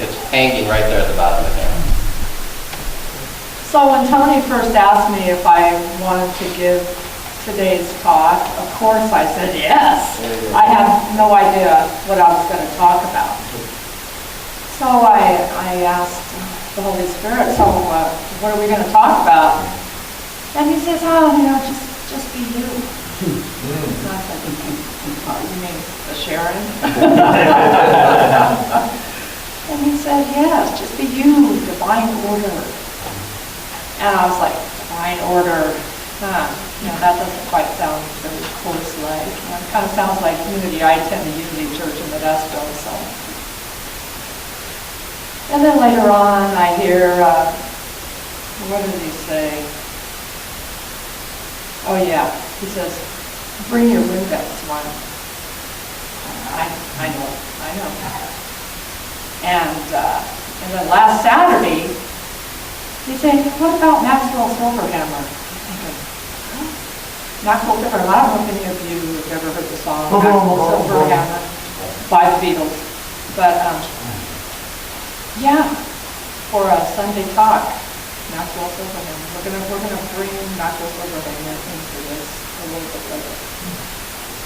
It's hanging right there at the bottom of the camera. So when Tony first asked me if I wanted to give today's talk, of course I said yes. I had no idea what I was going to talk about. So I asked the Holy Spirit, so what are we going to talk about? And he says, just be you. And I said, you mean the Sharon? And he said, yes, just be you, divine order. And I was like, divine order, that doesn't quite sound very course-like. It kind of sounds like Unity. I attend the Unity Church in Modesto, so. And then later on, I hear, what did he say? Oh yeah, he says, bring your Rubens one. I know. And then last Saturday, he said, what about Maxwell Silverhammer? I'm thinking, huh? Maxwell Silverhammer, I don't know if any of you have ever heard the song Maxwell Silverhammer by the Beatles. But yeah, for a Sunday talk, Maxwell Silverhammer. We're gonna bring Maxwell Silverhammer into this a little bit later.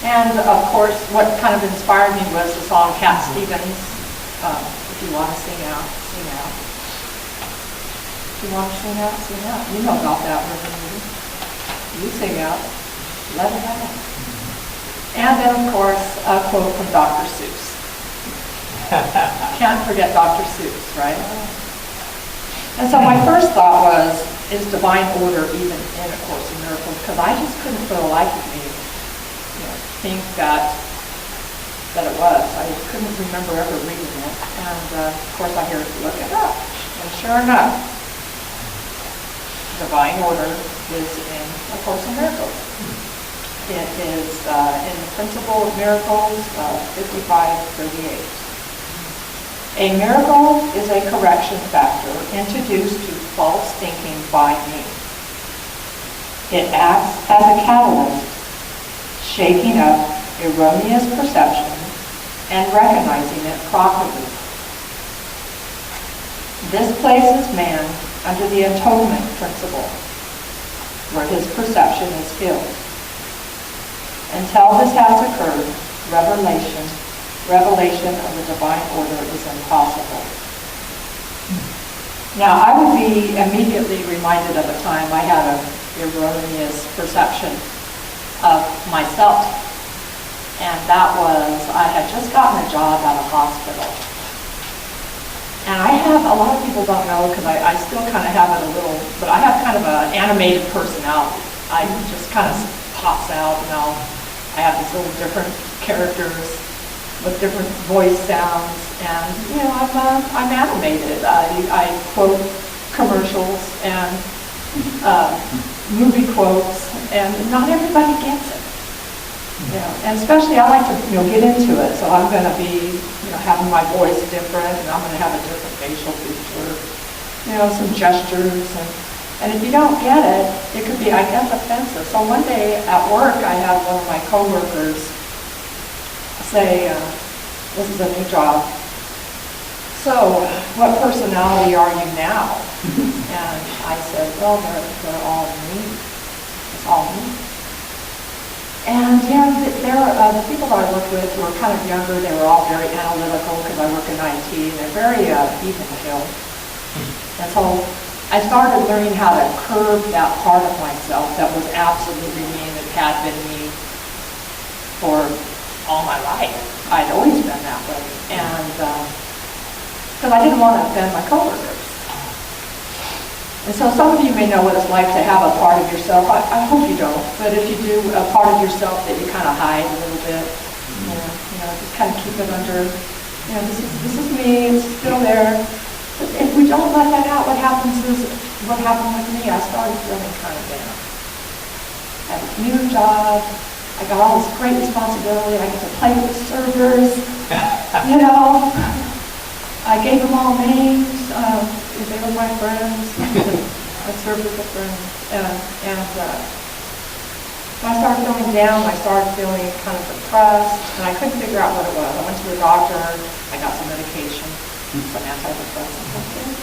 And of course, what kind of inspired me was the song Cat Stevens. If you want to sing out, sing out. If you want to sing out, sing out. You know about that, Reverend. You sing out. Let it out. And then, of course, a quote from Dr. Seuss. Can't forget Dr. Seuss, right? And so my first thought was, is divine order even in A Course in Miracles? Because I just couldn't for the life of me, think that it was. I couldn't remember ever reading it. And of course I hear, look it up. And sure enough, divine order is in A Course in Miracles. It is in the Principle of Miracles, 5538. A miracle is a correction factor introduced to false thinking by me. It acts as a catalyst, shaking up erroneous perceptions and recognizing it properly. This places man under the atonement principle, where his perception is filled. Until this has occurred, revelation of the divine order is impossible. Now, I would be immediately reminded of a time I had an erroneous perception of myself. And that was, I had just gotten a job at a hospital. And I have, a lot of people don't know, because I still kind of have it a little, but I have kind of an animated personality. I just kind of pops out, I have these little different characters with different voice sounds, and I'm animated. I quote commercials and movie quotes, and not everybody gets it. And especially I like to get into it, so I'm going to be having my voice different, and I'm going to have a different facial feature, some gestures, and if you don't get it, it could be, I guess, offensive. So one day at work, I had one of my coworkers say, this is a new job, so what personality are you now? And I said, well, they're all me. It's all me. And the people that I worked with were kind of younger. They were all very analytical because I work in IT, and they're very even-keeled. And so I started learning how to curb that part of myself that was absolutely me and it had been me for all my life. I'd always been that way. And because I didn't want to offend my coworkers. And so some of you may know what it's like to have a part of yourself. I hope you don't, but if you do, a part of yourself that you kind of hide a little bit, just kind of keep it under, this is me, it's still there. But if we don't let that out, what happens is, what happened with me, I started feeling kind of down. I have a new job, I got all this great responsibility, I get to play with servers, I gave them all names, they were my friends. I served with a friend. So I started feeling down, I started feeling kind of depressed, and I couldn't figure out what it was. I went to the doctor, I got some medication. some antidepressants.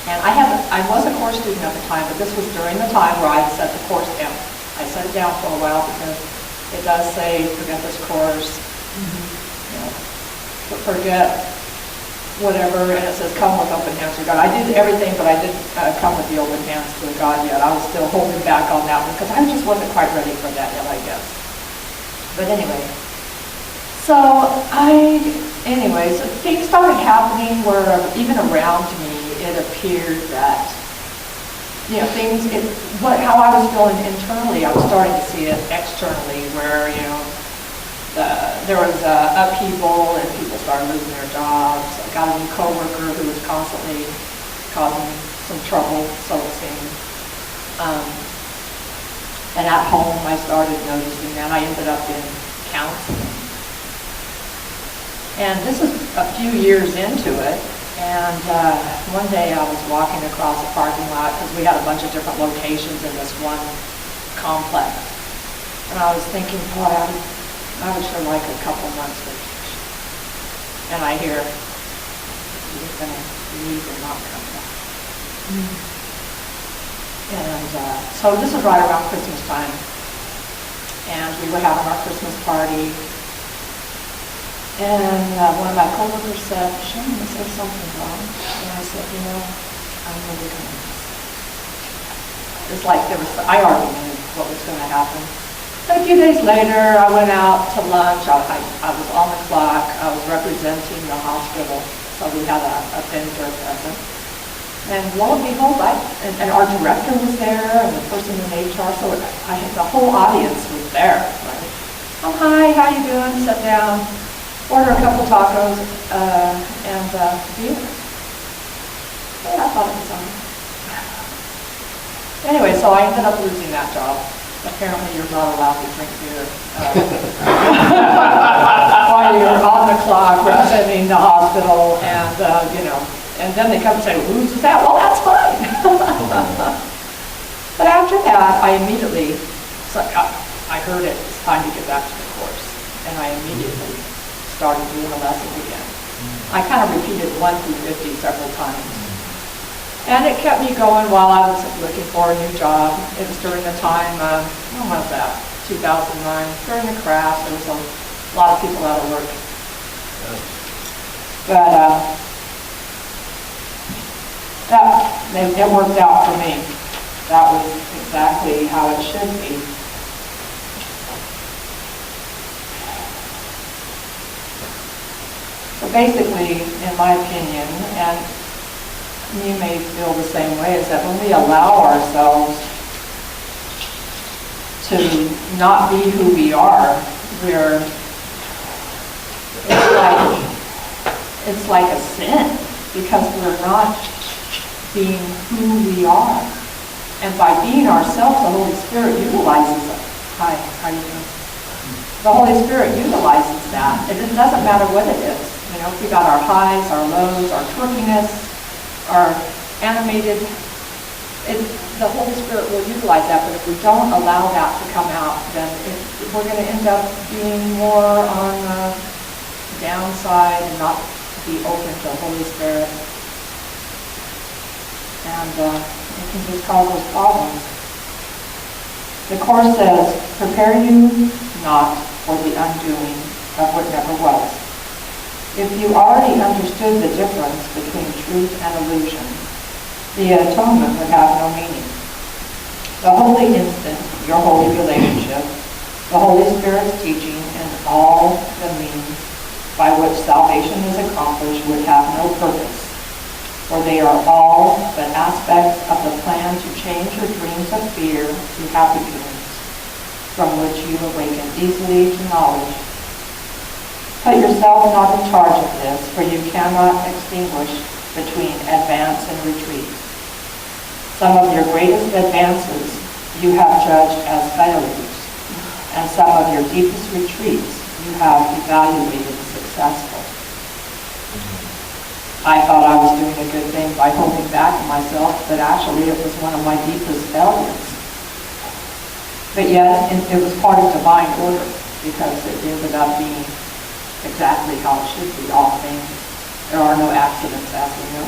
And I was a course student at the time, but this was during the time where I set the course down. I set it down for a while because it does say, forget this course, you know, forget whatever, and it says come with open hands to God. I did everything, but I didn't come with the open hands to God yet. I was still holding back on that one because I just wasn't quite ready for that yet, I guess. But anyway, so things started happening where even around me, it appeared that, you know, how I was feeling internally, I was starting to see it externally where, you know, there was upheaval and people started losing their jobs. I got a new coworker who was constantly causing some trouble, so it seemed. And at home, I started noticing that. I ended up in counseling. And this is a few years into it. And one day I was walking across a parking lot because we had a bunch of different locations in this one complex. And I was thinking, boy, I would sure like a couple months vacation. And I hear, you're going to leave and not come back. And so this was right around Christmas time. And we were having our Christmas party. And one of my coworkers said, Sharon, is there something wrong? And I said, you know, I'm really going to miss it. It's like I already knew what was going to happen. And a few days later, I went out to lunch. I was on the clock. I was representing the hospital. So we had a vendor present. And lo and behold, and our director was there, and the person in HR, so the whole audience was there. Right? Oh, hi, how you doing? Sit down. Order a couple tacos and beer. Yeah, I thought it was on. Anyway, so I ended up losing that job. Apparently, you're not allowed to drink beer while you're on the clock representing the hospital, and you know. And then they come and say, "Whose is that?" Well, that's fine. But after that, I immediately, I heard it was time to get back to the course, and I immediately started doing the lesson again. I kind of repeated 1 through 50 several times. And it kept me going while I was looking for a new job. It was during the time, when was that? 2009. During the crash, there was a lot of people out of work. But it worked out for me. That was exactly how it should be. So basically, in my opinion, and you may feel the same way, is that when we allow ourselves to not be who we are, it's like a sin, because we're not being who we are. And by being ourselves, the Holy Spirit utilizes us. Hi, how are you doing? The Holy Spirit utilizes that. It doesn't matter what it is. You know, if we got our highs, our lows, our quirkiness, our animated, the Holy Spirit will utilize that. But if we don't allow that to come out, then we're going to end up being more on the downside and not be open to the Holy Spirit. And it can just cause us problems. The Course says, prepare you not for the undoing of what never was. If you already understood the difference between truth and illusion, the atonement would have no meaning. The holy instant, your holy relationship, the Holy Spirit's teaching, and all the means by which salvation is accomplished would have no purpose, for they are all but aspects of the plan to change your dreams of fear to happy dreams, from which you awaken easily to knowledge. Put yourself not in charge of this, for you cannot extinguish between advance and retreat. Some of your greatest advances you have judged as failures, and some of your deepest retreats you have evaluated successful. I thought I was doing a good thing by holding back myself, but actually it was one of my deepest failures. But yet, it was part of divine order, because it ended up being exactly how it should be, all things. There are no accidents, as we know.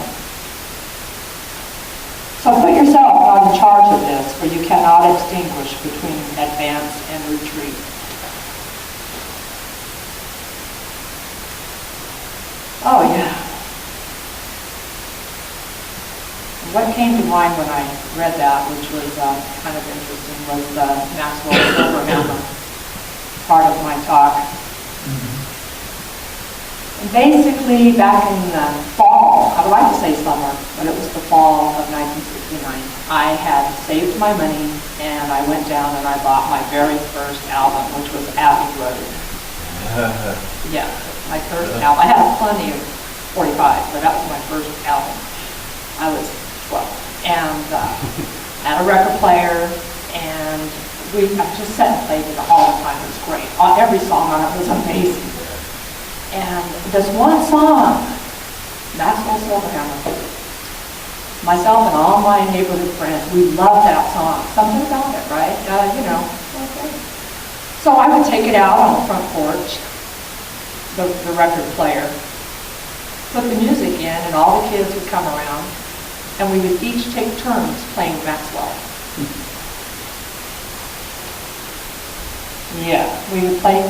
So put yourself on charge of this, for you cannot extinguish between advance and retreat. Oh, yeah. What came to mind when I read that, which was kind of interesting, was the Maxwell Silverhammer part of my talk. And basically, back in the fall, I would like to say summer, but it was the fall of 1969, I had saved my money and I went down and I bought my very first album, which was Abbey Road. Yeah, my first album. I had plenty of 45s, but that was my first album. I was 12. And had a record player, and I just sat and played it all the time. It was great. Every song on it was amazing. And this one song, Maxwell Silverhammer, myself and all my neighborhood friends, we loved that song. Something about it, right? Okay. So I would take it out on the front porch, the record player, put the music in, and all the kids would come around, and we would each take turns playing Maxwell. Yeah, we would play.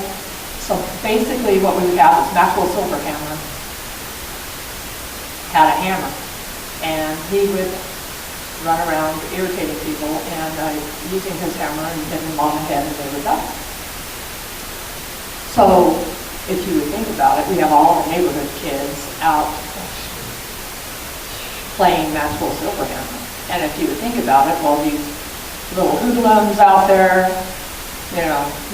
So basically what we would have is Maxwell Silverhammer had a hammer, and he would run around irritating people and using his hammer and hitting them on the head, and they would die. So if you would think about it, we have all the neighborhood kids out playing Maxwell Silverhammer. And if you would think about it, well, these little hoodlums out there,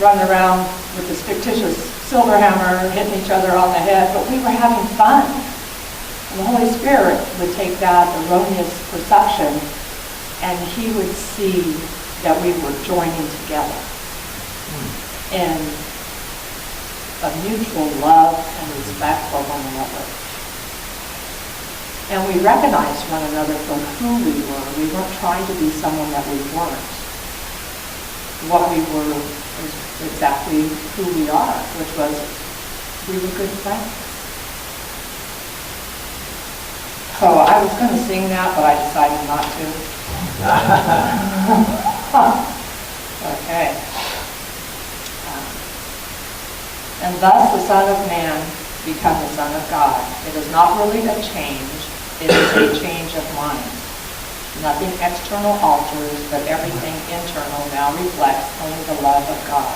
running around with this fictitious silver hammer, hitting each other on the head, but we were having fun. And the Holy Spirit would take that erroneous perception, and he would see that we were joining together in a mutual love and respect for one another. And we recognized one another for who we were. We weren't trying to be someone that we weren't. What we were is exactly who we are, which was we were good friends. So I was going to sing that, but I decided not to. Okay. And thus the Son of Man become the Son of God. It is not really a change, it is a change of mind. Nothing external alters, but everything internal now reflects only the love of God.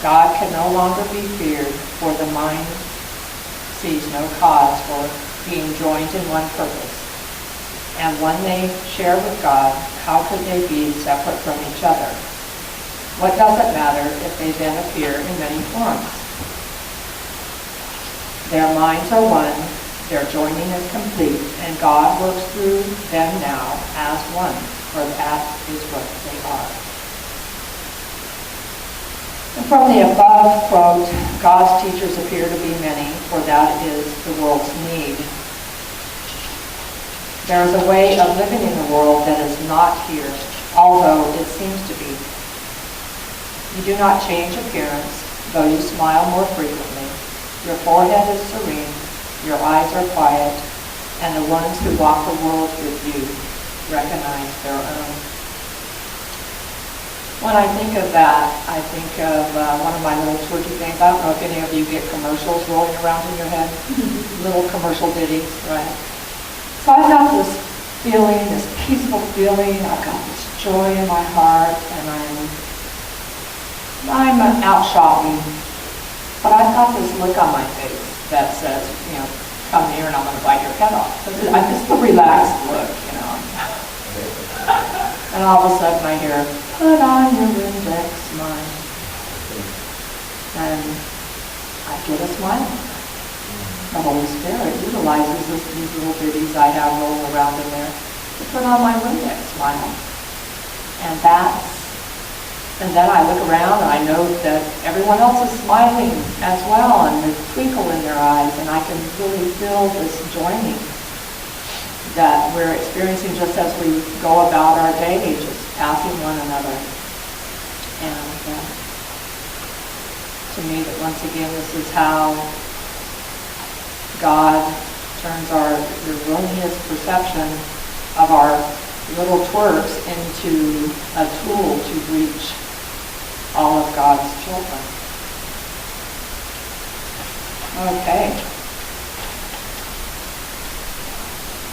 God can no longer be feared, for the mind sees no cause for being joined in one purpose. And when they share with God, how could they be separate from each other? What does it matter if they then appear in many forms? Their minds are one, their joining is complete, and God works through them now as one, for that is what they are. And from the above quote, God's teachers appear to be many, for that is the world's need. There is a way of living in the world that is not here, although it seems to be. You do not change appearance, though you smile more frequently. Your forehead is serene, your eyes are quiet, and the ones who walk the world with you recognize their own. When I think of that, I think of one of my little twitchy things. I don't know if any of you get commercials rolling around in your head, little commercial ditties, right? So I've got this feeling, this peaceful feeling. I've got this joy in my heart, and I'm out shopping, but I've got this look on my face that says, come here and I'm going to bite your head off. It's the relaxed look, And all of a sudden I hear, put on your index smile. And I get a smile. The Holy Spirit utilizes these little bitties I have rolling around in there to put on my index smile. And then I look around and I know that everyone else is smiling as well, and there's a twinkle in their eyes, and I can really feel this joining that we're experiencing just as we go about our day, just passing one another. And to me that once again, this is how God turns our erroneous perception of our little twerps into a tool to reach all of God's children. Okay.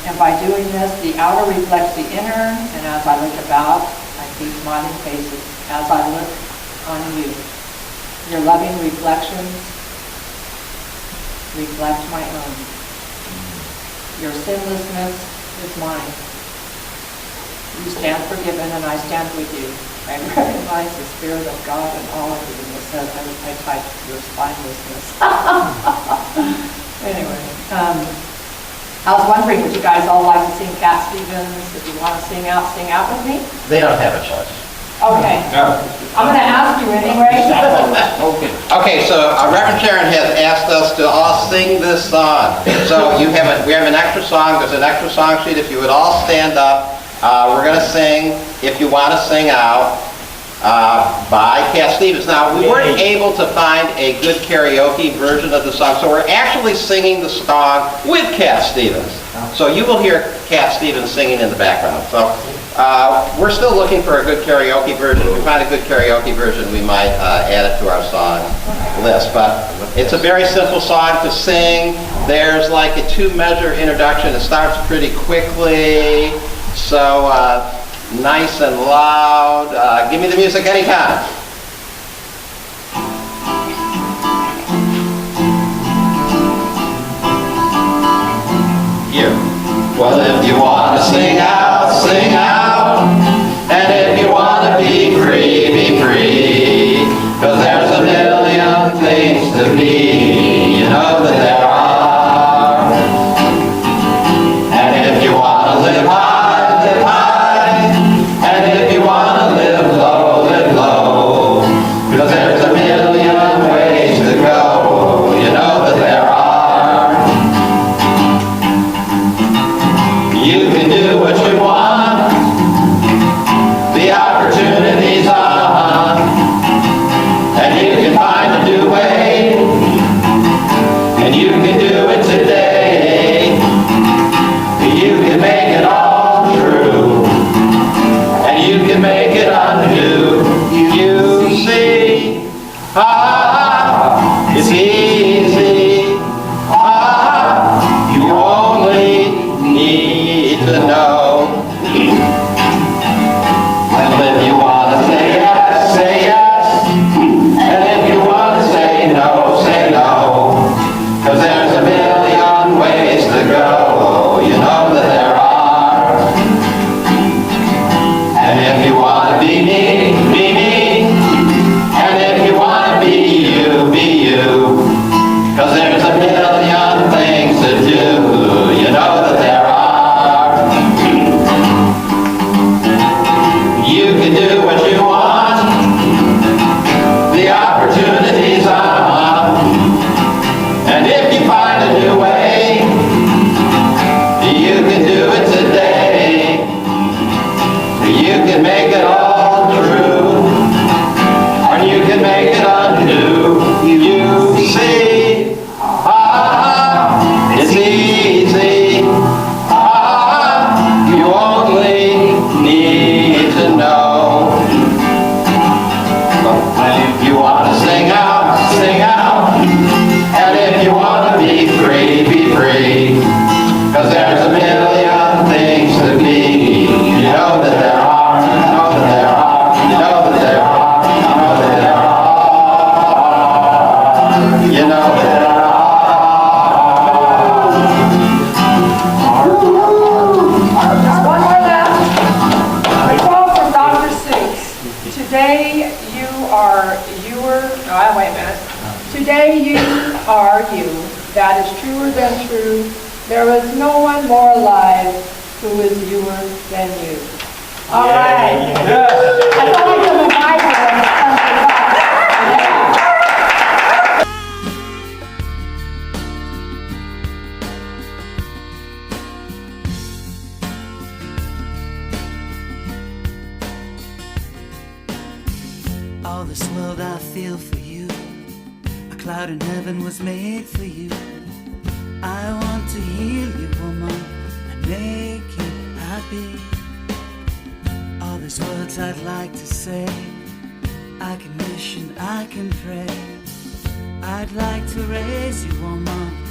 And by doing this, the outer reflects the inner, and as I look about, I see smiling faces. As I look on you, your loving reflections reflect my own. Your sinlessness is mine. You stand forgiven, and I stand with you. I recognize the Spirit of God in all of you. It says I typed your spinelessness. Anyway, I was wondering, would you guys all like to sing Cat Stevens? If you want to sing out with me? They don't have a choice. Okay. No. I'm going to ask you anyway. Okay, so Reverend Sharon has asked us to all sing this song. So we have an extra song. There's an extra song sheet. If you would all stand up, we're going to sing If You Want to Sing Out by Cat Stevens. Now, we weren't able to find a good karaoke version of the song, so we're actually singing the song with Cat Stevens. So you will hear Cat Stevens singing in the background. So we're still looking for a good karaoke version. If we find a good karaoke version, we might add it to our song list. But it's a very simple song to sing. There's like a 2-measure introduction. It starts pretty quickly. So nice and loud. Give me the music anytime. Here. Well, if you want to sing out, sing out. And if you want to be free, be free. 'Cause there's a million things to be, you know that there are. And if you want to live high, live high. And if you want to live low, live low. 'Cause there's a million ways to go, you know that there are. You can do what you want. The opportunity's on. And you can find a new way. And you can do it today. You can make it all true. And you can make it undo. You see, it's easy. You only need to know. And if you want to say yes, say yes. And if you want to say no, say no. 'Cause there's a million ways to go, you know that there are. And if you want to be me, be me. And if you want to be you, be you. 'Cause there's a million things to do, you know that there are. You can do what you want. The opportunity's on. And if you find a new way, you can do it today. You can make it all true. Or you can make it undo. You see, it's easy. You only need to know. If you want to sing out, sing out. And if you want to be free, be free. 'Cause there's a million things to be. You know that there are, you know that there are, you know that there are, you know that there are. You know that there are. Just one more left. A quote from Dr. Seuss. Today you are, wait a minute. Today you are you. That is truer than true. There is no one more alive who is newer than you. All right. I thought I could remind you of something else. All this world I feel for you. cloud in heaven was made for you. I want to heal you, woman, and make you happy. All these words I'd like to say, I can wish and I can pray. I'd like to raise you, woman,